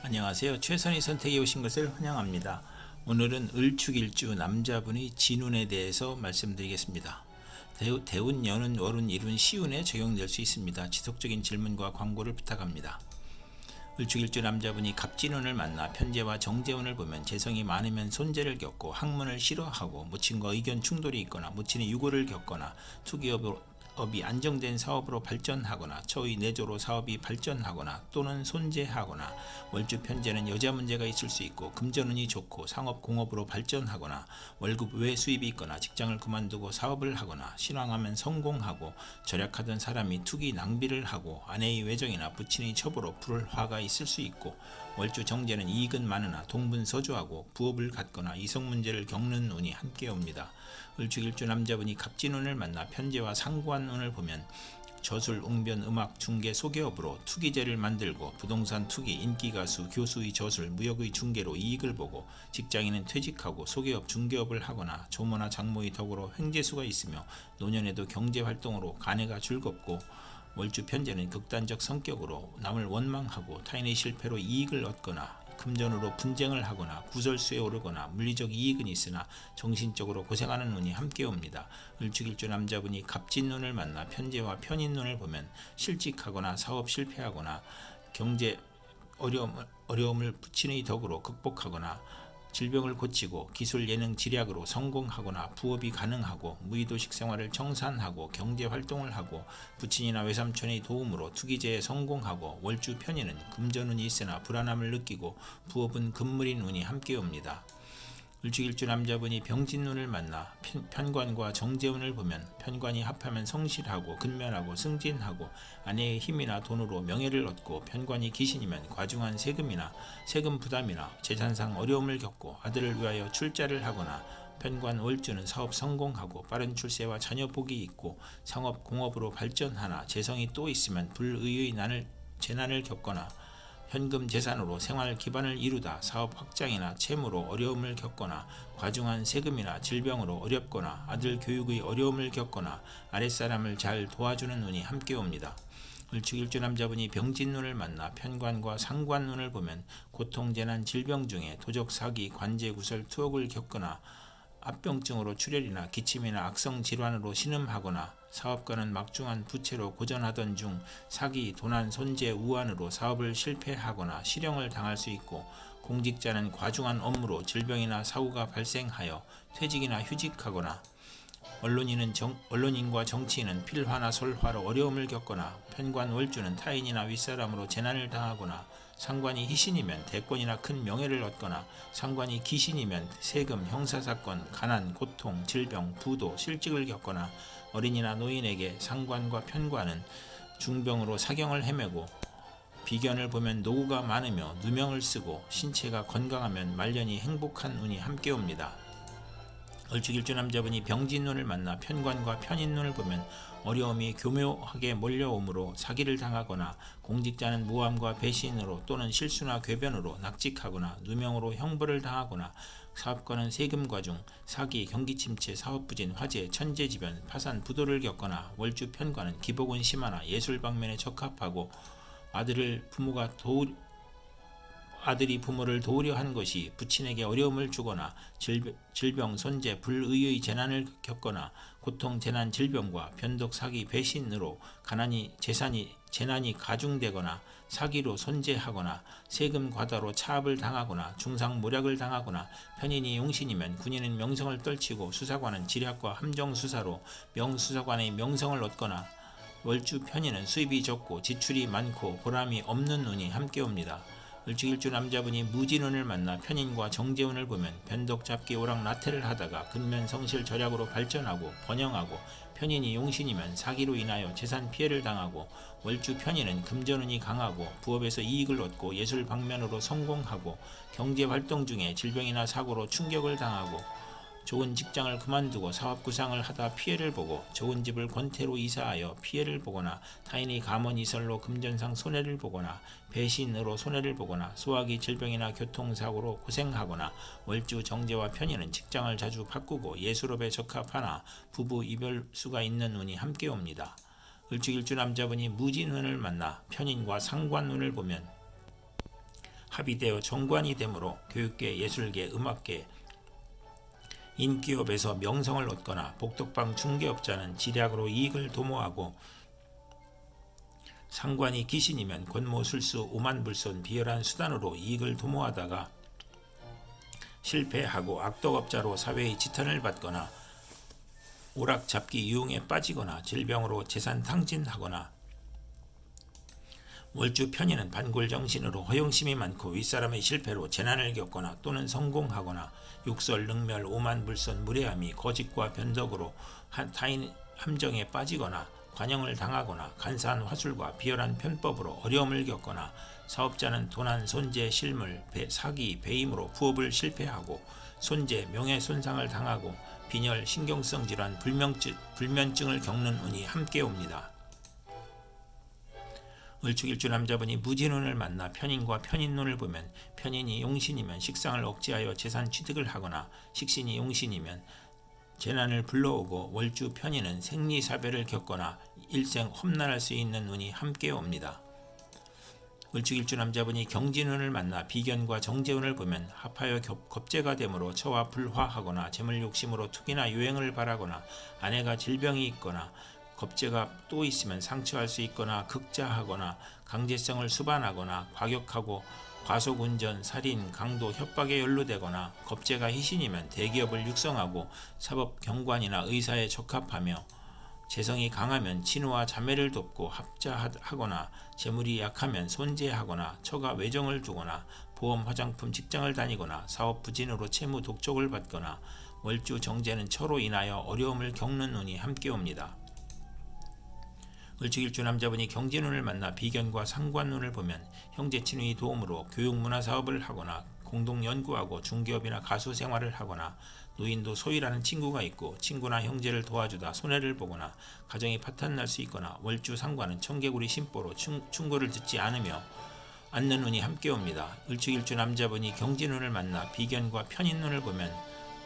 안녕하세요. 최선의 선택에 오신 것을 환영합니다. 오늘은 을축일주 남자분의 진운에 대해서 말씀드리겠습니다. 대운, 연운, 월운, 일운, 시운에 적용될 수 있습니다. 지속적인 질문과 광고를 부탁합니다. 을축일주 남자분이 갑진운을 만나 편재와 정재운을 보면 재성이 많으면 손재를 겪고 학문을 싫어하고 모친과 의견 충돌이 있거나 모친의 유고를 겪거나 투기업이 안정된 사업으로 발전하거나 처의 내조로 사업이 발전하거나 또는 손재하거나 월주 편재는 여자 문제가 있을 수 있고 금전운이 좋고 상업 공업으로 발전하거나 월급 외 수입이 있거나 직장을 그만두고 사업을 하거나 신앙하면 성공하고 절약하던 사람이 투기 낭비를 하고 아내의 외정이나 부친의 첩으로 불화가 있을 수 있고 월주 정제는 이익은 많으나 동분서주하고 부업을 갖거나 이성 문제를 겪는 운이 함께 옵니다. 을축일주 남자분이 갑진운을 만나 편재와 상관운을 보면 저술, 웅변, 음악, 중개, 소개업으로 투기재를 만들고 부동산 투기, 인기가수, 교수의 저술, 무역의 중개로 이익을 보고 직장인은 퇴직하고 소개업, 중개업을 하거나 조모나 장모의 덕으로 횡재수가 있으며 노년에도 경제활동으로 가내가 즐겁고 월주 편재는 극단적 성격으로 남을 원망하고 타인의 실패로 이익을 얻거나 금전으로 분쟁을 하거나 구설수에 오르거나 물리적 이익은 있으나 정신적으로 고생하는 운이 함께 옵니다. 을축일주 남자분이 갑진운을 만나 편재와 편인운을 보면 실직하거나 사업 실패하거나 경제 어려움을 부친의 덕으로 극복하거나 질병을 고치고 기술 예능 지략으로 성공하거나 부업이 가능하고 무의도식 생활을 청산하고 경제활동을 하고 부친이나 외삼촌의 도움으로 투기제에 성공하고 월주 편인은 금전운이 있으나 불안함을 느끼고 부업은 금물인 운이 함께 옵니다. 을축일주 남자분이 병진운을 만나 편관과 정재운을 보면 편관이 합하면 성실하고 근면하고 승진하고 아내의 힘이나 돈으로 명예를 얻고 편관이 귀신이면 과중한 세금이나 세금 부담이나 재산상 어려움을 겪고 아들을 위하여 출자를 하거나 편관 월주는 사업 성공하고 빠른 출세와 자녀 복이 있고 상업 공업으로 발전하나 재성이 또 있으면 불의의 재난을 겪거나 현금 재산으로 생활 기반을 이루다 사업 확장이나 채무로 어려움을 겪거나 과중한 세금이나 질병으로 어렵거나 아들 교육의 어려움을 겪거나 아랫사람을 잘 도와주는 운이 함께 옵니다. 을축일주 남자분이 병진운을 만나 편관과 상관운을 보면 고통, 재난, 질병 중에 도적, 사기, 관제, 구설, 투옥을 겪거나 압병증으로 출혈이나 기침이나 악성 질환으로 신음하거나 사업가는 막중한 부채로 고전하던 중 사기, 도난, 손재, 우환으로 사업을 실패하거나 실형을 당할 수 있고 공직자는 과중한 업무로 질병이나 사고가 발생하여 퇴직이나 휴직하거나 언론인과 정치인은 필화나 설화로 어려움을 겪거나 편관 월주는 타인이나 윗사람으로 재난을 당하거나 상관이 희신이면 대권이나 큰 명예를 얻거나 상관이 귀신이면 세금, 형사사건, 가난, 고통, 질병, 부도, 실직을 겪거나 어린이나 노인에게 상관과 편관은 중병으로 사경을 헤매고 비견을 보면 노고가 많으며 누명을 쓰고 신체가 건강하면 말년이 행복한 운이 함께 옵니다. 을축일주 남자분이 병진운을 만나 편관과 편인운을 보면 어려움이 교묘하게 몰려오므로 사기를 당하거나 공직자는 모함과 배신으로 또는 실수나 궤변으로 낙직하거나 누명으로 형벌을 당하거나 사업가는 세금 과중, 사기, 경기침체, 사업부진, 화재, 천재지변, 파산, 부도를 겪거나 월주 편관은 기복운 심하나 예술 방면에 적합하고 아들이 부모를 도우려 하는 것이 부친에게 어려움을 주거나 질병, 손재, 불의의 재난을 겪거나 고통, 재난, 질병과 변덕, 사기, 배신으로 재난이 가중되거나 사기로 손재하거나 세금 과다로 차압을 당하거나 중상모략을 당하거나 편인이 용신이면 군인은 명성을 떨치고 수사관은 지략과 함정수사로 명수사관의 명성을 얻거나 월주 편인은 수입이 적고 지출이 많고 보람이 없는 운이 함께 옵니다. 을축일주 남자분이 무진운을 만나 편인과 정재운을 보면 변덕, 잡기, 오락나태를 하다가 근면, 성실, 절약으로 발전하고 번영하고 편인이 용신이면 사기로 인하여 재산 피해를 당하고 월주 편인은 금전운이 강하고 부업에서 이익을 얻고 예술 방면으로 성공하고 경제활동 중에 질병이나 사고로 충격을 당하고 좋은 직장을 그만두고 사업 구상을 하다 피해를 보고 좋은 집을 권태로 이사하여 피해를 보거나 타인의 감언이설로 금전상 손해를 보거나 배신으로 손해를 보거나 소화기 질병이나 교통사고로 고생하거나 월주 정제와 편인은 직장을 자주 바꾸고 예술업에 적합하나 부부 이별수가 있는 운이 함께 옵니다. 을축일주 남자분이 무진운을 만나 편인과 상관운을 보면 합의되어 정관이 되므로 교육계, 예술계, 음악계, 인기업에서 명성을 얻거나 복덕방 중개업자는 지략으로 이익을 도모하고 상관이 귀신이면 권모술수 오만불손 비열한 수단으로 이익을 도모하다가 실패하고 악덕업자로 사회의 지탄을 받거나 오락잡기 유흥에 빠지거나 질병으로 재산 탕진하거나 월주 편인은 반골정신으로 허영심이 많고 윗사람의 실패로 재난을 겪거나 또는 성공하거나 욕설, 능멸, 오만불손, 무례함이 거짓과 변덕으로 타인 함정에 빠지거나 관영을 당하거나 간사한 화술과 비열한 편법으로 어려움을 겪거나 사업자는 도난, 손재, 실물, 사기, 배임으로 부업을 실패하고 손재, 명예손상을 당하고 빈혈, 신경성 질환, 불면증을 겪는 운이 함께 옵니다. 을축일주 남자분이 무진운을 만나 편인과 편인운을 보면 편인이 용신이면 식상을 억제하여 재산 취득을 하거나 식신이 용신이면 재난을 불러오고 월주 편인은 생리사배를 겪거나 일생 험난할 수 있는 운이 함께 옵니다. 을축일주 남자분이 경진운을 만나 비견과 정재운을 보면 합하여 겁재가 되므로 처와 불화하거나 재물욕심으로 투기나 유행을 바라거나 아내가 질병이 있거나 겁재가 또 있으면 상처할 수 있거나 극자하거나 강제성을 수반하거나 과격하고 과속운전, 살인, 강도, 협박에 연루되거나 겁재가 희신이면 대기업을 육성하고 사법 경관이나 의사에 적합하며 재성이 강하면 친우와 자매를 돕고 합자하거나 재물이 약하면 손재하거나 처가 외정을 두거나 보험, 화장품, 직장을 다니거나 사업 부진으로 채무 독촉을 받거나 월주 정재는 처로 인하여 어려움을 겪는 운이 함께 옵니다. 을축일주 남자분이 경진운을 만나 비견과 상관운을 보면 형제 친구의 도움으로 교육문화사업을 하거나 공동연구하고 중개업이나 가수 생활을 하거나 노인도 소위라는 친구가 있고 친구나 형제를 도와주다 손해를 보거나 가정이 파탄날 수 있거나 월주 상관은 청개구리 심보로 충고를 듣지 않는 운이 함께 옵니다. 을축일주 남자분이 경진운을 만나 비견과 편인운을 보면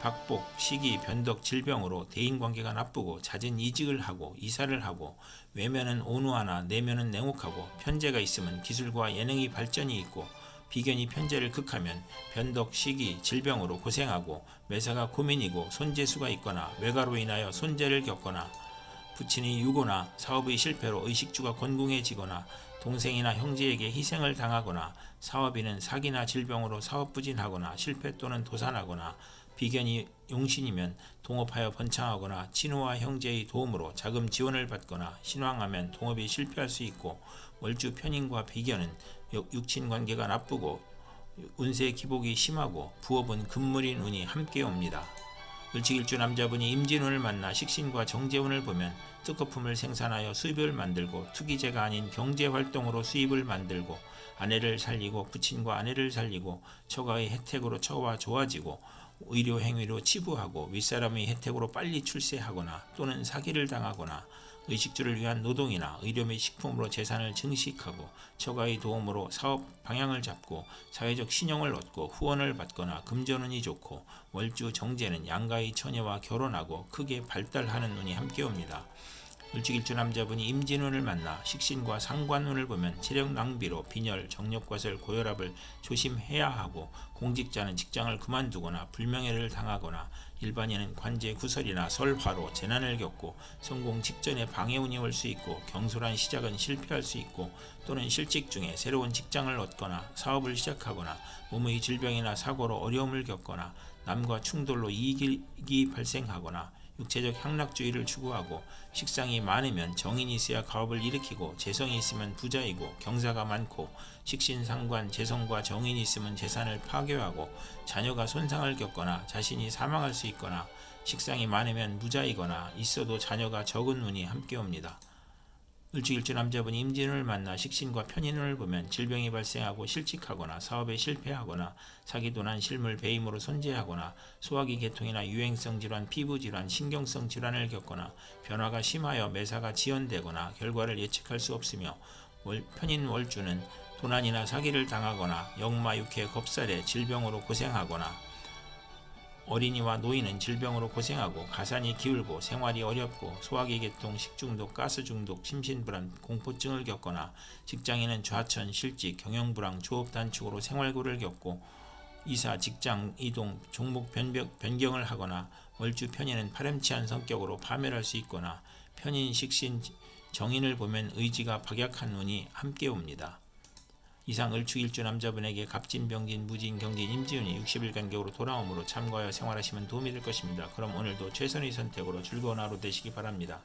박복, 시기, 변덕, 질병으로 대인관계가 나쁘고 잦은 이직을 하고 이사를 하고 외면은 온우하나 내면은 냉혹하고 편재가 있으면 기술과 예능이 발전이 있고 비견이 편재를 극하면 변덕, 시기, 질병으로 고생하고 매사가 고민이고 손재수가 있거나 외가로 인하여 손재를 겪거나 부친이 유고나 사업의 실패로 의식주가 곤궁해지거나 동생이나 형제에게 희생을 당하거나 사업인은 사기나 질병으로 사업부진하거나 실패 또는 도산하거나 비견이 용신이면 동업하여 번창하거나 친우와 형제의 도움으로 자금 지원을 받거나 신왕하면 동업이 실패할 수 있고 월주 편인과 비견은 육친 관계가 나쁘고 운세 기복이 심하고 부업은 금물인 운이 함께 옵니다. 을축일주 남자분이 임진운을 만나 식신과 정재운을 보면 특허품을 생산하여 수입을 만들고 투기재가 아닌 경제활동으로 수입을 만들고 아내를 살리고 부친과 아내를 살리고 처가의 혜택으로 처와 좋아지고 의료 행위로 치부하고 윗사람의 혜택으로 빨리 출세하거나 또는 사기를 당하거나 의식주를 위한 노동이나 의료 및 식품으로 재산을 증식하고 처가의 도움으로 사업 방향을 잡고 사회적 신용을 얻고 후원을 받거나 금전운이 좋고 월주 정재는 양가의 처녀와 결혼하고 크게 발달하는 운이 함께 옵니다. 을축일주 남자분이 임진운을 만나 식신과 상관운을 보면 체력 낭비로 빈혈, 정력과설, 고혈압을 조심해야 하고 공직자는 직장을 그만두거나 불명예를 당하거나 일반인은 관제 구설이나 설화로 재난을 겪고 성공 직전에 방해운이 올 수 있고 경솔한 시작은 실패할 수 있고 또는 실직 중에 새로운 직장을 얻거나 사업을 시작하거나 몸의 질병이나 사고로 어려움을 겪거나 남과 충돌로 이익이 발생하거나 육체적 향락주의를 추구하고 식상이 많으면 정인이 있어야 가업을 일으키고 재성이 있으면 부자이고 경사가 많고 식신상관 재성과 정인이 있으면 재산을 파괴하고 자녀가 손상을 겪거나 자신이 사망할 수 있거나 식상이 많으면 무자이거나 있어도 자녀가 적은 운이 함께 옵니다. 을축일주 남자분이 임진운을 만나 식신과 편인운을 보면 질병이 발생하고 실직하거나 사업에 실패하거나 사기도난 실물 배임으로 손재하거나 소화기 계통이나 유행성 질환, 피부질환, 신경성 질환을 겪거나 변화가 심하여 매사가 지연되거나 결과를 예측할 수 없으며 편인 월주는 도난이나 사기를 당하거나 역마, 육해, 겁살에 질병으로 고생하거나 어린이와 노인은 질병으로 고생하고 가산이 기울고 생활이 어렵고 소화기 계통, 식중독, 가스중독, 심신불안, 공포증을 겪거나 직장인은 좌천, 실직, 경영불황, 조업 단축으로 생활고를 겪고 이사, 직장 이동, 종목 변경을 하거나 월주 편인은 파렴치한 성격으로 파멸할 수 있거나 편인, 식신, 정인을 보면 의지가 박약한 운이 함께 옵니다. 이상 을축일주 남자분에게 갑진, 병진, 무진, 경진, 임지운이 60일 간격으로 돌아오므로 참고하여 생활하시면 도움이 될 것입니다. 그럼 오늘도 최선의 선택으로 즐거운 하루 되시기 바랍니다.